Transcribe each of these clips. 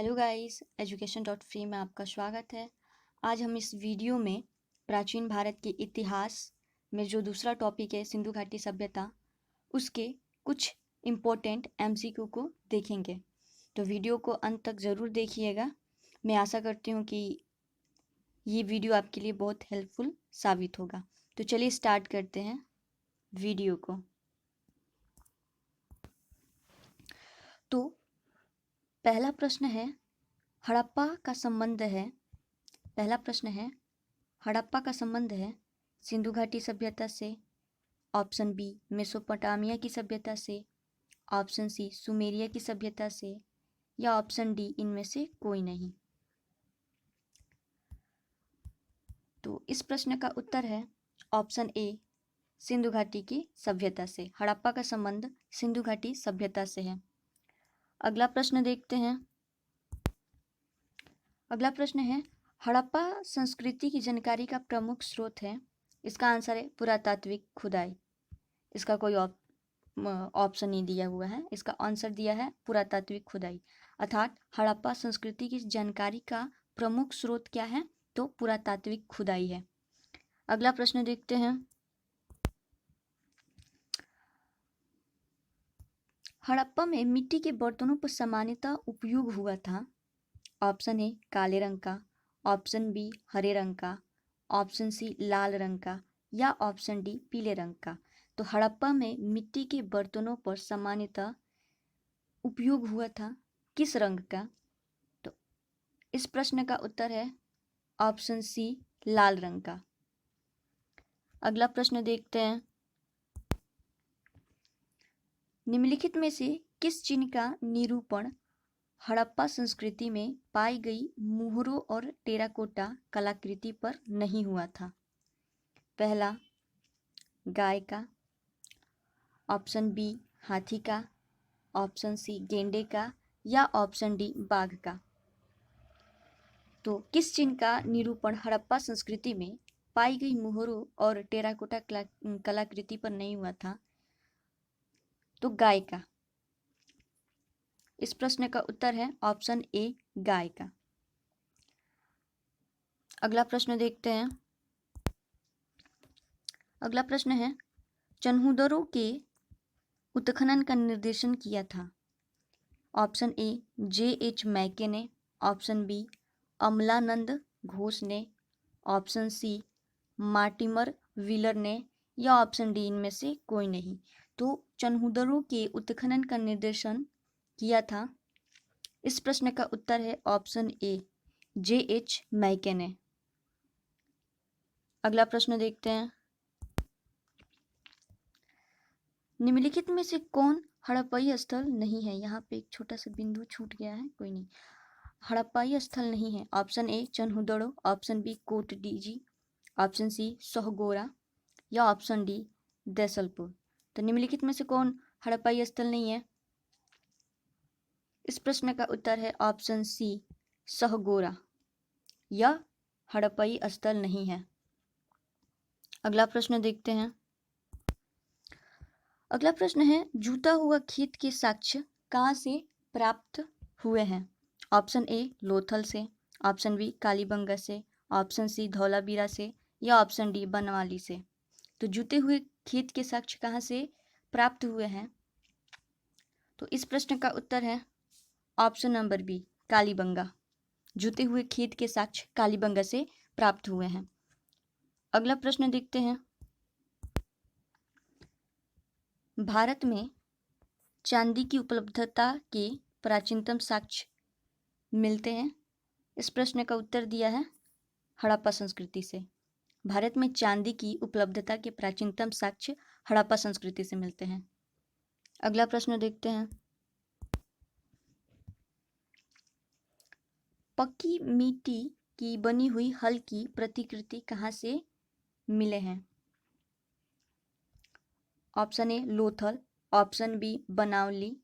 Hello guys, education.free में आपका स्वागत है। आज हम इस वीडियो में प्राचीन भारत के इतिहास में जो दूसरा टॉपिक है सिंधु घाटी सभ्यता, उसके कुछ इम्पोर्टेंट एमसीक्यू को देखेंगे। तो वीडियो को अंत तक ज़रूर देखिएगा। मैं आशा करती हूँ कि ये वीडियो आपके लिए बहुत हेल्पफुल साबित होगा। तो चलिए स्टार्ट करते हैं वीडियो को। तो पहला प्रश्न है हड़प्पा का संबंध है पहला प्रश्न है हड़प्पा का संबंध है सिंधु घाटी सभ्यता से, ऑप्शन बी मेसोपोटामिया की सभ्यता से, ऑप्शन सी सुमेरिया की सभ्यता से, या ऑप्शन डी इनमें से कोई नहीं। तो इस प्रश्न का उत्तर है ऑप्शन ए सिंधु घाटी की सभ्यता से। हड़प्पा का संबंध सिंधु घाटी सभ्यता से है। अगला प्रश्न देखते हैं। अगला प्रश्न है हड़प्पा संस्कृति की जानकारी का प्रमुख स्रोत है। इसका आंसर है पुरातात्विक खुदाई। इसका कोई ऑप्शन नहीं दिया हुआ है, इसका आंसर दिया है पुरातात्विक खुदाई। अर्थात हड़प्पा संस्कृति की जानकारी का प्रमुख स्रोत क्या है, तो पुरातात्विक खुदाई है। अगला प्रश्न देखते हैं। हड़प्पा में मिट्टी के बर्तनों पर सामान्यतः उपयोग हुआ था। ऑप्शन ए काले रंग का, ऑप्शन बी हरे रंग का, ऑप्शन सी लाल रंग का, या ऑप्शन डी पीले रंग का। तो हड़प्पा में मिट्टी के बर्तनों पर सामान्यतः उपयोग हुआ था किस रंग का? तो इस प्रश्न का उत्तर है ऑप्शन सी लाल रंग का। अगला प्रश्न देखते हैं। निम्नलिखित में से किस चिन्ह का निरूपण हड़प्पा संस्कृति में पाई गई मुहरों और टेराकोटा कलाकृति पर नहीं हुआ था? पहला गाय का, ऑप्शन बी हाथी का, ऑप्शन सी गेंडे का, या ऑप्शन डी बाघ का। तो किस चिन्ह का निरूपण हड़प्पा संस्कृति में पाई गई मुहरों और टेराकोटा कलाकृति पर नहीं हुआ था? तो गाय का। इस प्रश्न का उत्तर है ऑप्शन ए गाय का। अगला प्रश्न देखते हैं। अगला प्रश्न है चन्हूदरों के उत्खनन का निर्देशन किया था। ऑप्शन ए J.H. मैके ने, ऑप्शन बी अमलानंद घोष ने, ऑप्शन सी मार्टिमर व्हीलर ने, या ऑप्शन डी इनमें से कोई नहीं। तो चन्हूदरों के उत्खनन का निर्देशन किया था। इस प्रश्न का उत्तर है ऑप्शन ए J.H. मैके ने। अगला प्रश्न देखते हैं। निम्नलिखित में से कौन हड़प्पाई स्थल नहीं है? यहाँ पे एक छोटा सा बिंदु छूट गया है, कोई नहीं। हड़प्पाई स्थल नहीं है। Option A Chanhudaro, option B Kotdiji, option C Sohgaura, या ऑप्शन डी देसलपुर। तो निम्नलिखित में से कौन हड़प्पाई स्थल नहीं है? इस प्रश्न का उत्तर है ऑप्शन सी सोहगोरा। यह हड़प्पाई स्थल नहीं है। अगला प्रश्न देखते हैं। अगला प्रश्न है जूता हुआ खेत के साक्ष्य कहाँ से प्राप्त हुए हैं? ऑप्शन ए लोथल से, ऑप्शन बी कालीबंगा से, ऑप्शन सी धौलावीरा से, या ऑप्शन डी बनवाली से। तो जूते हुए खेत के साक्ष्य कहाँ से प्राप्त हुए हैं? तो इस प्रश्न का उत्तर है ऑप्शन नंबर बी कालीबंगा। जूते हुए खेत के साक्ष्य कालीबंगा से प्राप्त हुए हैं। अगला प्रश्न देखते हैं। भारत में चांदी की उपलब्धता के प्राचीनतम साक्ष्य मिलते हैं। इस प्रश्न का उत्तर दिया है हड़प्पा संस्कृति से। भारत में चांदी की उपलब्धता के प्राचीनतम साक्ष्य हड़प्पा संस्कृति से मिलते हैं। अगला प्रश्न देखते हैं। पक्की मिट्टी की बनी हुई हल की प्रतिकृति कहाँ से मिले हैं? Option A Lothal, option B Banawali,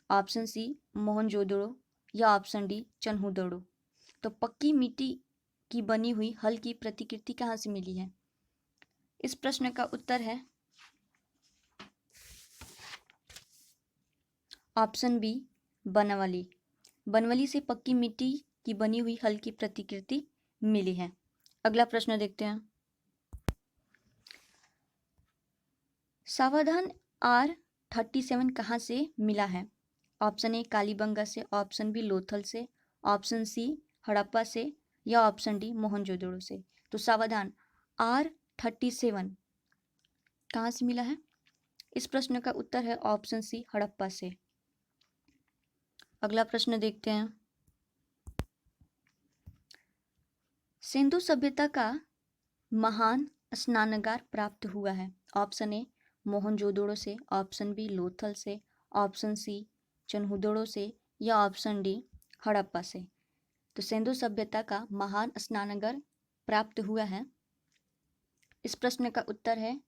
option C Mohenjodaro, या ऑप्शन डी चन्हूदड़ो। तो पक्की मिट्टी की बनी हुई हल की प्रतिकृति कहाँ से मिली है? इस प्रश्न का उत्तर है ऑप्शन बी बनावली। बनवली से पक्की मिट्टी की बनी हुई हल्की प्रतिकृति मिली है। अगला प्रश्न देखते हैं। सावधान R37 कहाँ से मिला है? ऑप्शन ए कालीबंगा से, ऑप्शन बी लोथल से, ऑप्शन सी हड़प्पा से या ऑप्शन डी मोहनजोदड़ो से। तो सावधान R37 कहाँ से मिला है? इस प्रश्न का उत्तर है ऑप्शन सी हड़प्पा से। अगला प्रश्न देखते हैं। सिंधु सभ्यता का महान स्नानागार प्राप्त हुआ है। ऑप्शन ए मोहनजोदड़ो से, ऑप्शन बी लोथल से, ऑप्शन सी चनहुदड़ो से या ऑप्शन डी हड़प्पा से। तो सिंधु सभ्यता का महान स्नानागार प्राप्त हुआ है, इस प्रश्न का उत्तर है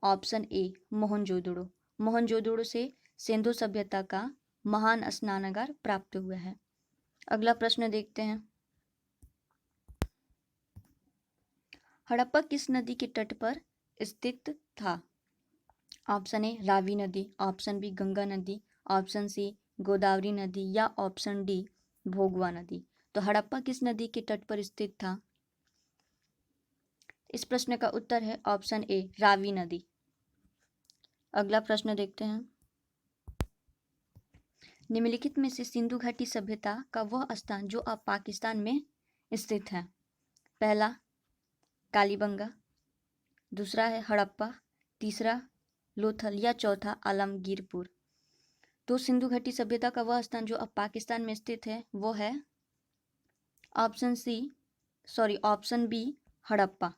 ऑप्शन ए मोहनजोदड़ो। मोहनजोदड़ो से सिंधु सभ्यता का महान स्नानागार प्राप्त हुआ है। अगला प्रश्न देखते हैं। हड़प्पा किस नदी के तट पर स्थित था? ऑप्शन ए रावी नदी, ऑप्शन बी गंगा नदी, ऑप्शन सी गोदावरी नदी या ऑप्शन डी भोगवा नदी। तो हड़प्पा किस नदी के तट पर स्थित था? इस प्रश्न का उत्तर है ऑप्शन ए रावी नदी। अगला प्रश्न देखते हैं। निम्नलिखित में से सिंधु घाटी सभ्यता का वह स्थान जो अब पाकिस्तान में स्थित है। पहला कालीबंगा, दूसरा है हड़प्पा, तीसरा लोथल या चौथा आलमगीरपुर। तो सिंधु घाटी सभ्यता का वह स्थान जो अब पाकिस्तान में स्थित है वो है ऑप्शन बी हड़प्पा।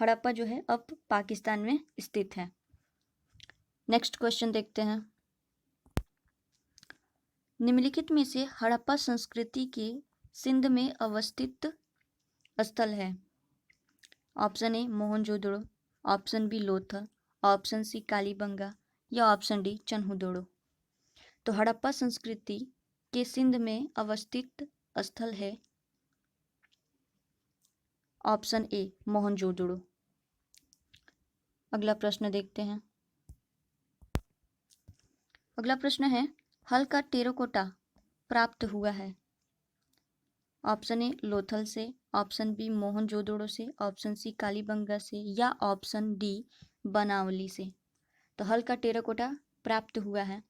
हड़प्पा जो है अब पाकिस्तान में स्थित है। नेक्स्ट क्वेश्चन देखते हैं। निम्नलिखित में से हड़प्पा संस्कृति के सिंध में अवस्थित स्थल है। Option A Mohenjodaro, option B Lothal, option C Kalibangan या ऑप्शन डी चनहुदड़ो। तो हड़प्पा संस्कृति के सिंध में अवस्थित स्थल है ऑप्शन ए मोहनजोदड़ो। अगला प्रश्न देखते हैं। अगला प्रश्न है हल का टेराकोटा प्राप्त हुआ है। ऑप्शन ए लोथल से, ऑप्शन बी मोहनजोदड़ो से, ऑप्शन सी कालीबंगा से या ऑप्शन डी बनावली से। तो हल का टेराकोटा प्राप्त हुआ है,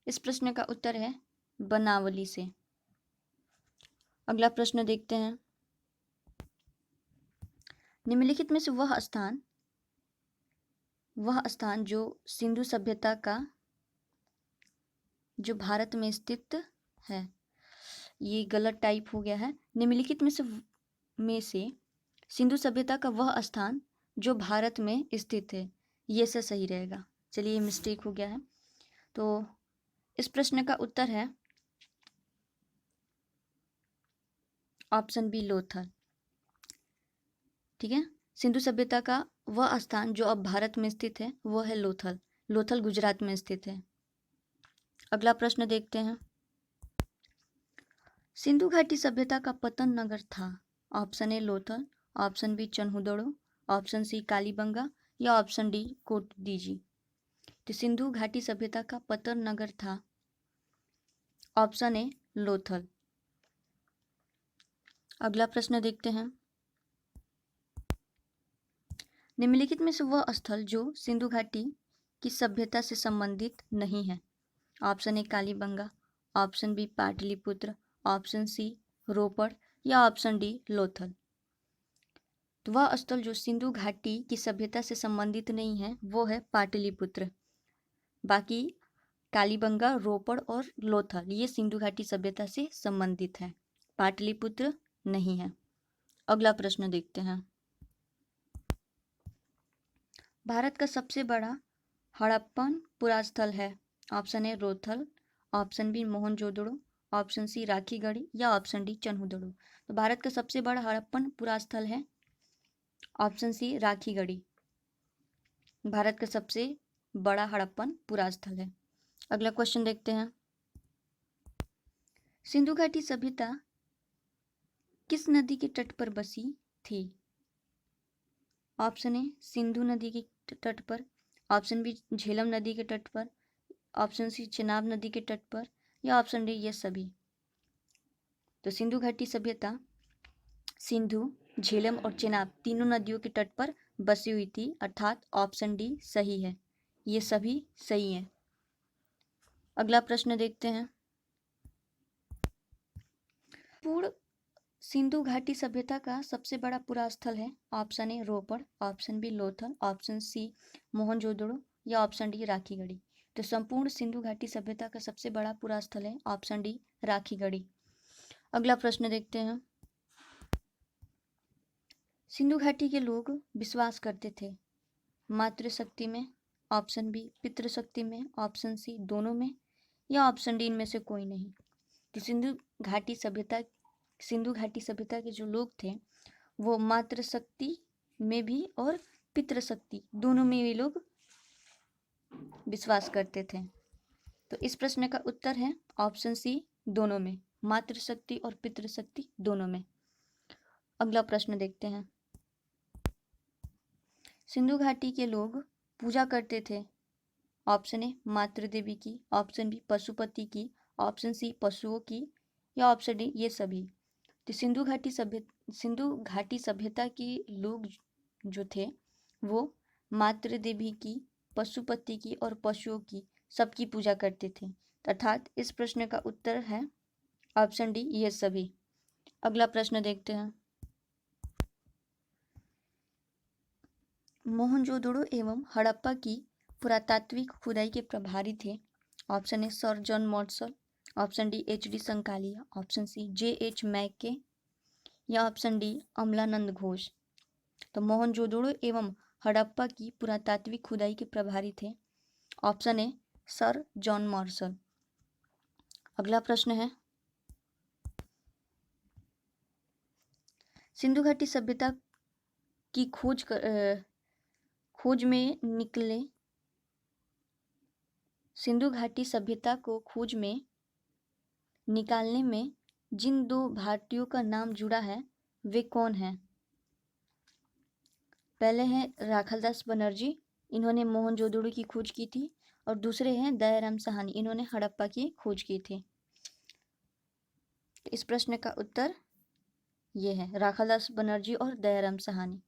इस प्रश्न का उत्तर है बनावली से। अगला प्रश्न देखते हैं। निम्नलिखित में से वह स्थान जो सिंधु सभ्यता का जो भारत में स्थित है, ये गलत टाइप हो गया है। निम्नलिखित में से सिंधु सभ्यता का वह स्थान जो भारत में स्थित है, ये से सही रहेगा। चलिए ये मिस्टेक हो गया है। तो इस प्रश्न का उत्तर है ऑप्शन बी लोथल। ठीक है, सिंधु सभ्यता का वह स्थान जो अब भारत में स्थित है वो है लोथल। लोथल गुजरात में स्थित है। अगला प्रश्न देखते हैं। सिंधु घाटी सभ्यता का पतन नगर था। Option A Lothal, option B Chanhudaro, option C Kalibangan या ऑप्शन डी कोटदीजी। तो सिंधु घाटी सभ्यता का पतन नगर था ऑप्शन ए लोथल। अगला प्रश्न देखते हैं। निम्नलिखित में से वह स्थल जो सिंधु घाटी की सभ्यता से संबंधित नहीं है। Option A Kalibanga, option B Pataliputra, option C Ropar या ऑप्शन डी लोथल। तो वह स्थल जो सिंधु घाटी की सभ्यता से संबंधित नहीं है वो है पाटलिपुत्र। बाकी कालीबंगा, रोपड़ और लोथल ये सिंधु घाटी सभ्यता से संबंधित है, पाटलिपुत्र नहीं है। अगला प्रश्न देखते हैं। भारत का सबसे बड़ा हड़प्पन पुरास्थल है। Option A Lothal, option B Mohenjodaro, option C Rakhigarhi या ऑप्शन डी चनहुदड़ो। तो भारत का सबसे बड़ा हड़प्पन पुरास्थल है ऑप्शन सी राखीगढ़ी। भारत का सबसे बड़ा हड़प्पन पुरास्थल है। अगला क्वेश्चन देखते हैं। सिंधु घाटी सभ्यता किस नदी के तट पर बसी थी? ऑप्शन ए सिंधु नदी के तट पर, ऑप्शन बी झेलम नदी के तट पर, ऑप्शन सी चेनाब नदी के तट पर या ऑप्शन डी ये सभी। तो सिंधु घाटी सभ्यता सिंधु, झेलम और चेनाब तीनों नदियों के तट पर बसी हुई थी, अर्थात ऑप्शन डी सही है, ये सभी सही है। अगला प्रश्न देखते हैं। पूर्ण सिंधु घाटी सभ्यता का सबसे बड़ा पुरा स्थल है, option A Ropar, option B Lothal, option C Mohenjodaro या ऑप्शन डी राखीगढ़ी। तो संपूर्ण सिंधु घाटी सभ्यता का सबसे बड़ा पुरा स्थल है ऑप्शन डी राखीगढ़ी। अगला प्रश्न देखते हैं। सिंधु घाटी के लोग विश्वास करते थे मातृशक्ति में, ऑप्शन बी पितृशक्ति में, ऑप्शन सी दोनों में या ऑप्शन डी इनमें से कोई नहीं। तो सिंधु घाटी सभ्यता के जो लोग थे वो मातृशक्ति में भी और पितृशक्ति दोनों में वे लोग विश्वास करते थे। तो इस प्रश्न का उत्तर है ऑप्शन सी दोनों में, मातृशक्ति और पितृशक्ति दोनों में। अगला प्रश्न देखते हैं। सिंधु घाटी के लोग पूजा करते थे, ऑप्शन ए मातृ देवी की, ऑप्शन बी पशुपति की, ऑप्शन सी पशुओं की या ऑप्शन डी ये सभी। तो सिंधु घाटी सभ्यता के लोग जो थे वो मातृ देवी की, पशुपति की और पशुओं की सबकी पूजा करते थे, अर्थात इस प्रश्न का उत्तर है ऑप्शन डी ये सभी। अगला प्रश्न देखते हैं। मोहनजोदड़ो एवं हड़प्पा की पुरातात्विक खुदाई के प्रभारी थे, option A sir John Marshall, option D H D Sankalia, option C J H Mackay या ऑप्शन डी अमलानंद घोष। तो मोहनजोदड़ो एवं हड़प्पा की पुरातात्विक खुदाई के प्रभारी थे, option A sir John morsel. अगला प्रश्न है। सिंधु घाटी सभ्यता की खोज में निकले सिंधु घाटी सभ्यता को खोज में निकालने में जिन दो भारतीयों का नाम जुड़ा है वे कौन हैं? पहले हैं राखालदास बनर्जी, इन्होंने मोहनजोदड़ो की खोज की थी, और दूसरे हैं दयाराम साहनी, इन्होंने हड़प्पा की खोज की थी। इस प्रश्न का उत्तर ये है राखालदास बनर्जी और दयाराम साहनी।